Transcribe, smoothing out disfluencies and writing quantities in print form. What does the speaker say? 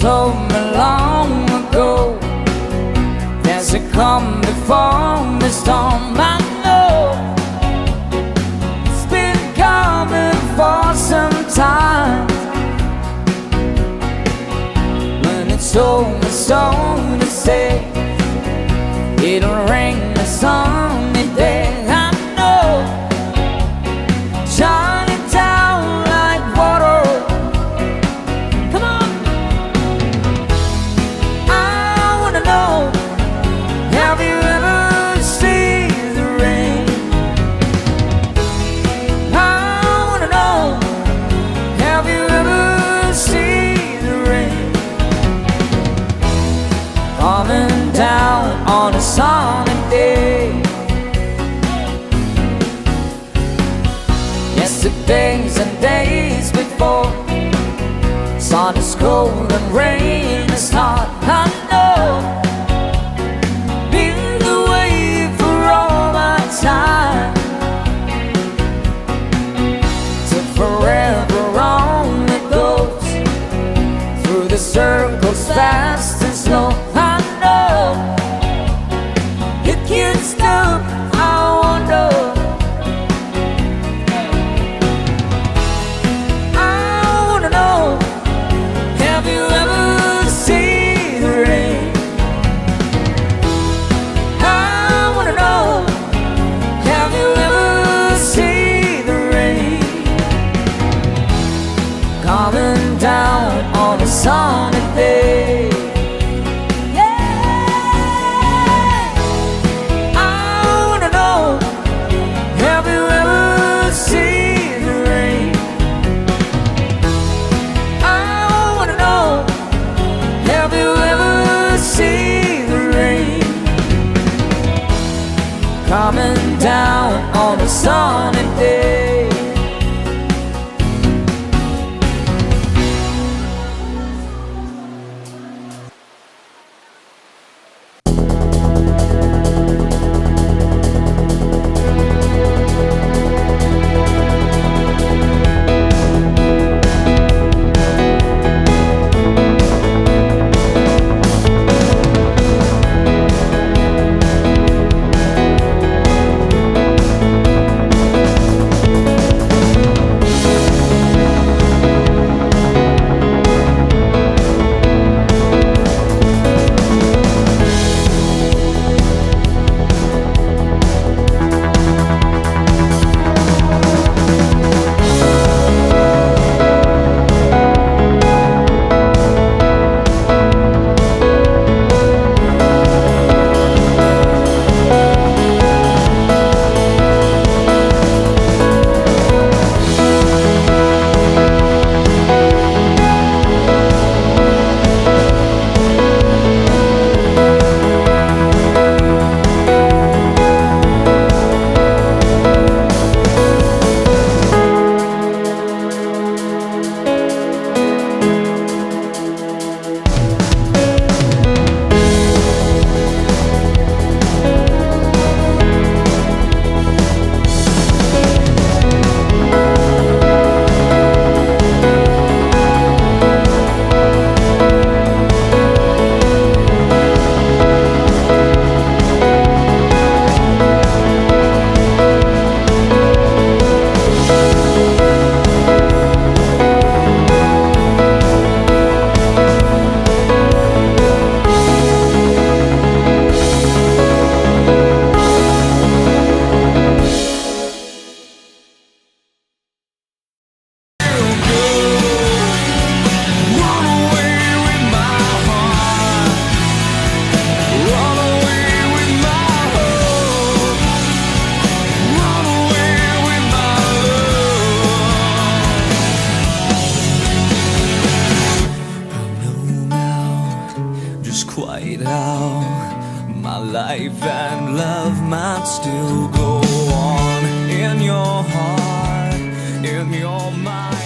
told me long ago there's a calm before the storm. I know it's been coming for some time. When it's over, so to say, it'll rain a sunny day. I know, shining down like water. Come on, I wanna know, have you ever seen the rain? I wanna know, have you ever seen the rain? Coming down on a sunny day. Yesterdays and days before, sun is cold and rain is hot. I know, been the way for all my time. So forever on it goes, through the circles fast and slow. I know, you can't stop, I wonder. I wanna know, have you ever seen the rain? I wanna know, have you ever seen the rain? Coming down on a sunny day. Coming down on a sunny day. Quite how my life and love might still go on in your heart, in your mind.